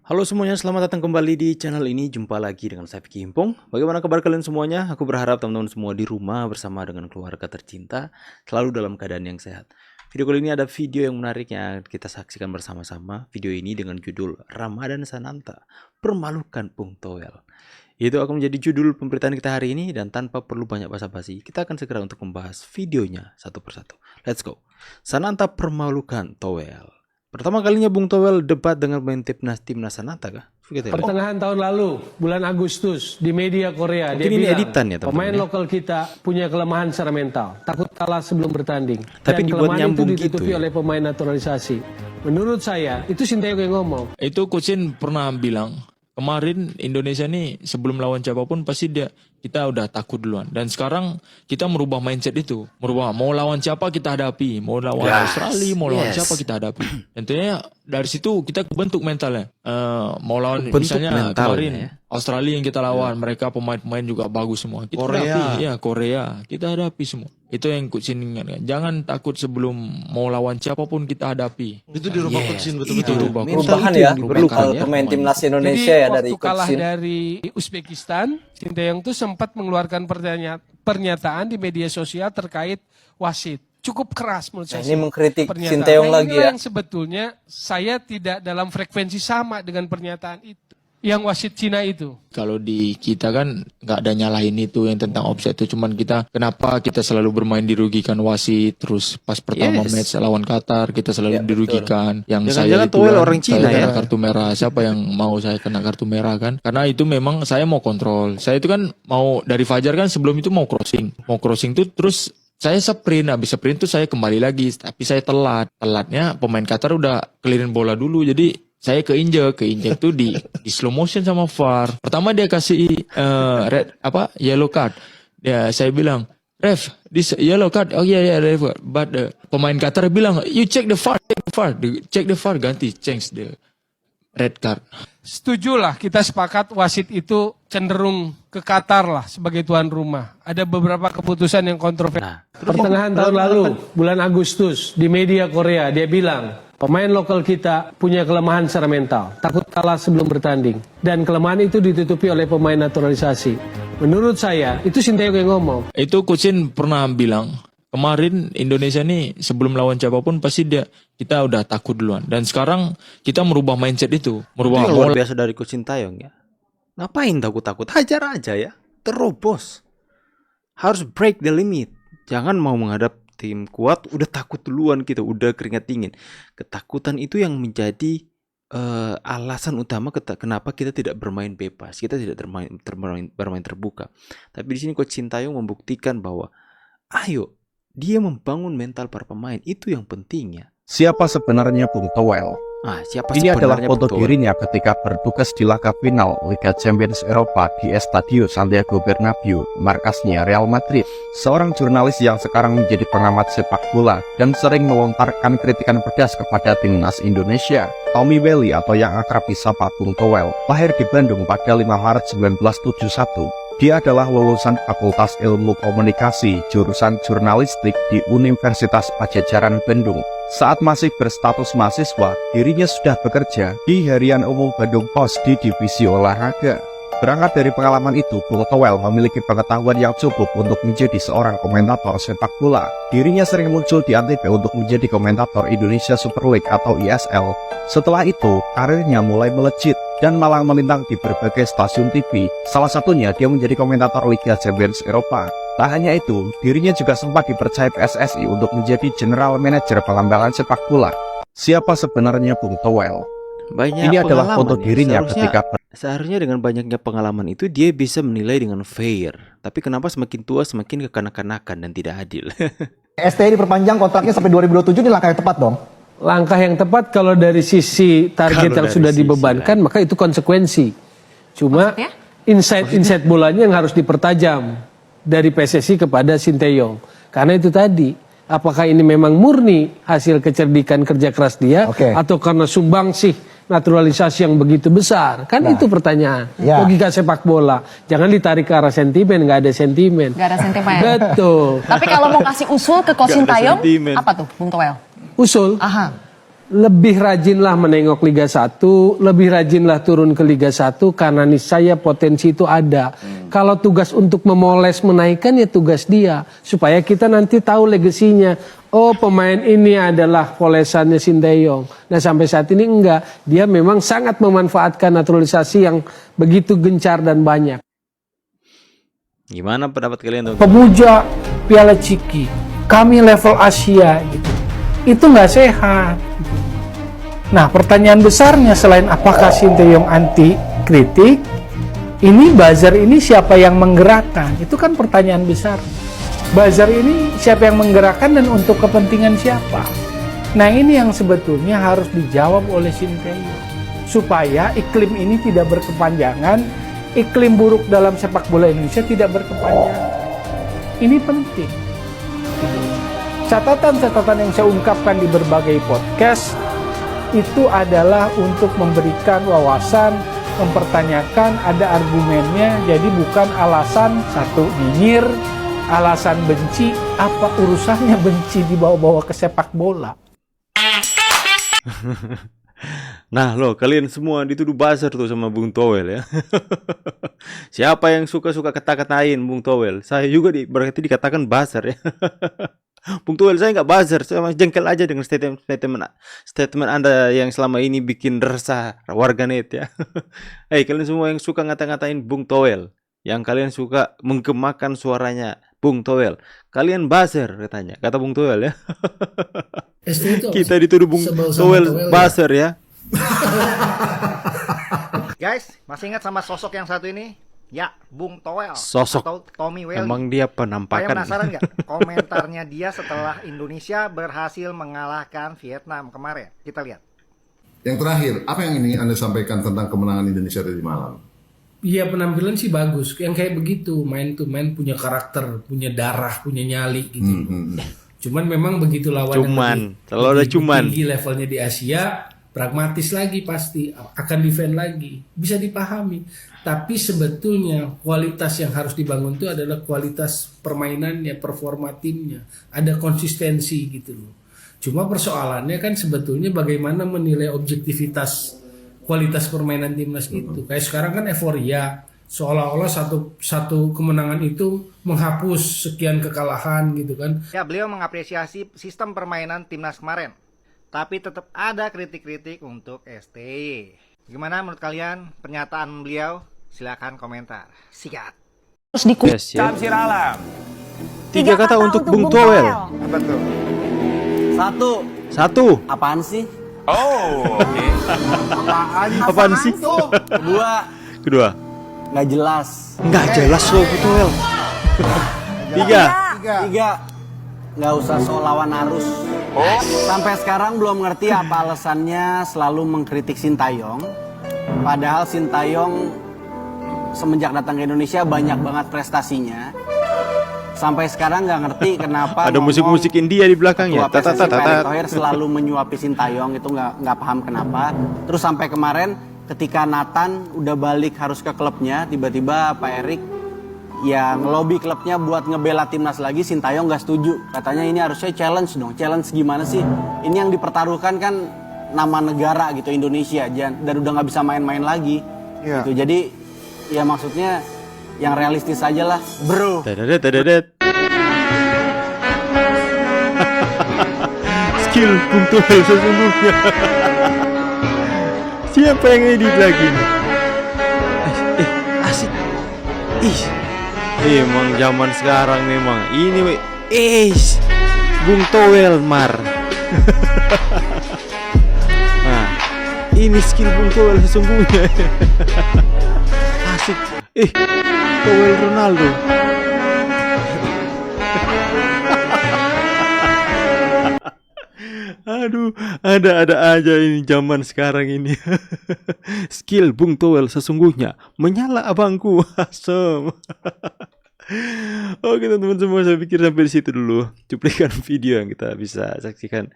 Halo semuanya, selamat datang kembali di channel ini. Jumpa lagi dengan saya Vicky Himpong. Bagaimana kabar kalian semuanya? Aku berharap teman-teman semua di rumah bersama dengan keluarga tercinta selalu dalam keadaan yang sehat. Video kali ini ada video yang menarik yang kita saksikan bersama-sama. Video ini dengan judul Ramadan Sananta Permalukan Bung Toel. Itu akan menjadi judul pemberitaan kita hari ini, dan tanpa perlu banyak basa-basi, kita akan segera untuk membahas videonya satu persatu. Let's go. Sananta permalukan Toel. Pertama kalinya Bung Toel debat dengan pemain timnas Sananta kah? Pertengahan tahun lalu, bulan Agustus, di media Korea, mungkin dia ini bilang, editan ya, teman-teman, pemain ya? lokal kita punya kelemahan secara mental, takut kalah sebelum bertanding. Tapi Dan dibuat kelemahan nyambung itu ditutupi gitu ya? oleh pemain naturalisasi. Menurut saya, itu Sinteyong yang ngomong. Itu Coach Shin pernah bilang, kemarin Indonesia nih sebelum lawan siapapun pasti kita udah takut duluan. Dan sekarang kita merubah mindset itu. Merubah, mau lawan siapa kita hadapi. Mau lawan Australia, mau lawan siapa kita hadapi. Tentunya dari situ kita bentuk mentalnya. Mau lawan misalnya kemarin ya? Australia yang kita lawan. Mereka pemain-pemain juga bagus semua. Kita hadapi, ya Korea. Kita hadapi semua. Itu yang Coach Shin ingatkan. Jangan takut sebelum mau lawan siapapun kita hadapi. Itu dirubah Coach Shin Itu betul-betul. dirubah. Perubahan itu ya, yang diperlukan kalau ya. pemain timnas Indonesia Jadi ya dari waktu kalah Coach Shin. dari Uzbekistan, Sinteyong itu sempat mengeluarkan pernyataan di media sosial terkait wasit. Cukup keras menurut saya. Ini mengkritik Pernyataan. Sinteyong lagi inilah ya. yang sebetulnya saya tidak dalam frekuensi sama dengan pernyataan itu. Yang wasit Cina itu. Kalau di kita kan nggak ada nyalahin itu yang tentang offside itu, cuman kenapa kita selalu bermain dirugikan wasit, terus pas pertama match lawan Qatar kita selalu dirugikan. Yang Jangan-jangan saya itu Toel kan, orang Cina saya ya? kena kartu merah. Siapa yang mau saya kena kartu merah kan? Karena itu memang saya mau kontrol. Saya itu kan mau dari Fajar kan sebelum itu mau crossing tuh terus saya sprint, habis sprint tuh saya kembali lagi, tapi saya telatnya pemain Qatar udah clearin bola dulu, jadi saya keinjek tuh di slow motion sama VAR. Pertama dia kasih yellow card. Saya bilang, "Ref, this yellow card." "Oh iya, ref." But pemain Qatar bilang, "You check the VAR, check the VAR, ganti, change the red card." Setujulah, kita sepakat wasit itu cenderung ke Qatar lah sebagai tuan rumah. Ada beberapa keputusan yang kontroversial. Pertengahan tahun lalu, bulan Agustus, di media Korea, dia bilang, pemain lokal kita punya kelemahan secara mental, takut kalah sebelum bertanding. Dan kelemahan itu ditutupi oleh pemain naturalisasi. Menurut saya, itu Sinteyong yang ngomong. Itu Coach Shin pernah bilang, kemarin Indonesia nih sebelum lawan siapapun pasti kita udah takut duluan. Dan sekarang kita merubah mindset itu. Itu yang luar biasa dari Coach Sinteyong ya. Ngapain takut-takut? Hajar aja ya. Terobos. Harus break the limit. Jangan mau menghadap tim kuat udah takut duluan gitu, udah keringat dingin. Ketakutan itu yang menjadi alasan utama kenapa kita tidak bermain bebas, kita tidak bermain terbuka. Tapi di sini Coach Sinteyong membuktikan bahwa ayo, dia membangun mental para pemain, itu yang penting ya. Siapa sebenarnya Bung Toel? Siapa Ini adalah sebenarnya foto Bung Toel? dirinya ketika bertugas di laga final Liga Champions Eropa di Estadio Santiago Bernabeu, markasnya Real Madrid. Seorang jurnalis yang sekarang menjadi pengamat sepak bola dan sering melontarkan kritikan pedas kepada timnas Indonesia. Tommy Welly atau yang akrab disapa Bung Toel, lahir di Bandung pada 5 Maret 1971. Dia adalah lulusan Fakultas Ilmu Komunikasi, jurusan jurnalistik di Universitas Padjadjaran Bandung. Saat masih berstatus mahasiswa, dirinya sudah bekerja di Harian Umum Bandung Pos di divisi olahraga. Berangkat dari pengalaman itu, Bung Toel memiliki pengetahuan yang cukup untuk menjadi seorang komentator sepak bola. Dirinya sering muncul di Antv untuk menjadi komentator Indonesia Super League atau ISL. Setelah itu, karirnya mulai melejit dan malah melintang di berbagai stasiun TV. Salah satunya dia menjadi komentator Liga Champions Eropa. Tak hanya itu, dirinya juga sempat dipercaya PSSI untuk menjadi General Manager pengembangan sepak bola. Siapa sebenarnya Bung Toel? Ini adalah foto dirinya ketika seharusnya dengan banyaknya pengalaman itu dia bisa menilai dengan fair. Tapi kenapa semakin tua semakin kekanak-kanakan dan tidak adil? STI diperpanjang kontraknya sampai 2027, ini langkah yang tepat dong. Langkah yang tepat kalau dari sisi target yang sudah dibebankan, maka itu konsekuensi. Cuma insight bolanya yang harus dipertajam dari PSSI kepada Sinteyong. Karena itu tadi, apakah ini memang murni hasil kecerdikan kerja keras dia, atau karena sumbangsih naturalisasi yang begitu besar? Kan itu pertanyaan. Logika sepak bola. Jangan ditarik ke arah sentimen, nggak ada sentimen. Nggak ada sentimen. Betul. Tapi kalau mau kasih usul ke Coach Sinteyong, apa tuh Bung Toel? Usul. lebih rajinlah menengok Liga 1, lebih rajinlah turun ke Liga 1 karena niscaya potensi itu ada. Kalau tugas untuk memoles menaikkan ya tugas dia, supaya kita nanti tahu legasinya. Oh, pemain ini adalah polesannya Sinteyong. Nah, sampai saat ini enggak. Dia memang sangat memanfaatkan naturalisasi yang begitu gencar dan banyak. Gimana pendapat kalian tuh? Pemuja Piala Ciki, kami level Asia gitu. Itu nggak sehat. Nah, pertanyaan besarnya selain apakah Sinteyong anti kritik, ini buzzer ini siapa yang menggerakkan? Itu kan pertanyaan besar. Buzzer ini siapa yang menggerakkan dan untuk kepentingan siapa? Nah, ini yang sebetulnya harus dijawab oleh Sinteyong. Supaya iklim ini tidak berkepanjangan, iklim buruk dalam sepak bola Indonesia tidak berkepanjangan. Ini penting. Catatan-catatan yang saya ungkapkan di berbagai podcast itu adalah untuk memberikan wawasan, mempertanyakan, ada argumennya, jadi bukan alasan satu nyinyir, alasan benci, apa urusannya benci dibawa-bawa ke sepak bola. Nah loh, kalian semua dituduh buzzer tuh sama Bung Towel ya. Siapa yang suka-suka kata-katain Bung Towel? Saya juga berarti dikatakan buzzer ya. Bung Towel, saya nggak buzzer, saya masih jengkel aja dengan statement Anda yang selama ini bikin resah warganet ya. Hei, kalian semua yang suka ngata-ngatain Bung Towel, yang kalian suka menggemakan suaranya Bung Towel, kalian buzzer katanya, kata Bung Towel ya. Kita dituduh Bung Towel buzzer ya. Guys, masih ingat sama sosok yang satu ini? Ya, Bung Towel Sosok. atau Tommy Welly. Emang dia Kalian penampakan. penasaran nggak komentarnya dia setelah Indonesia berhasil mengalahkan Vietnam kemarin? Kita lihat. Yang terakhir, apa yang ingin Anda sampaikan tentang kemenangan Indonesia tadi malam? Iya, penampilan sih bagus. Yang kayak begitu, main to main, punya karakter, punya darah, punya nyali gitu. Cuman memang begitu lawan Kalau ada cuman tinggi levelnya di Asia, pragmatis lagi pasti, akan defend lagi. Bisa dipahami. Tapi sebetulnya kualitas yang harus dibangun itu adalah kualitas permainannya, performa timnya. Ada konsistensi gitu loh. Cuma persoalannya kan sebetulnya bagaimana menilai objektivitas kualitas permainan timnas itu. Kayak sekarang kan euforia, seolah-olah satu kemenangan itu menghapus sekian kekalahan gitu kan. Ya, beliau mengapresiasi sistem permainan timnas kemarin. Tapi tetap ada kritik-kritik untuk STY. Gimana menurut kalian pernyataan beliau? Silakan komentar. Sikat. yes, ya. Tiga kata untuk Bung Towel. Apa tuh? Satu. Apaan sih? Apaan sih? Kedua. Nggak jelas. Nggak jelas loh Bung Towel. Tiga. Nggak usah soal lawan arus. Sampai sekarang belum ngerti apa alasannya selalu mengkritik Sintayong. Padahal Sintayong semenjak datang ke Indonesia banyak banget prestasinya. Sampai sekarang nggak ngerti kenapa Ada musik-musik India di belakangnya. Ketua PSSI Pak Erick Thohir selalu menyuapi Sintayong, itu nggak paham kenapa. Terus sampai kemarin ketika Nathan udah balik harus ke klubnya, tiba-tiba Pak Erick ya ngelobi klubnya buat ngebela timnas lagi. Sintayong nggak setuju, katanya ini harusnya challenge dong. Challenge gimana sih? Ini yang dipertaruhkan kan nama negara gitu, Indonesia, dan udah nggak bisa main-main lagi gitu. Jadi ya maksudnya yang realistis aja lah, bro. Skill Bung Towel sesungguhnya. Siapa yang edit lagi nih? Asik. Emang zaman sekarang memang ini Bung Towel mar. Nah, ini skill Bung Towel sesungguhnya. Asik. Towel Ronaldo. Aduh, ada aja ini zaman sekarang ini. Skill Bung Towel sesungguhnya menyala abangku. Asem. Oke teman-teman semua, saya pikir sampai di situ dulu cuplikan video yang kita bisa sajikan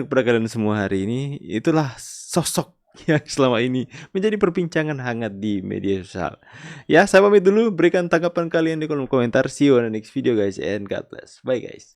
kepada kalian semua hari ini. Itulah sosok yang selama ini menjadi perbincangan hangat di media sosial. Ya, saya pamit dulu. Berikan tanggapan kalian di kolom komentar. See you on the next video guys, and God bless. Bye guys.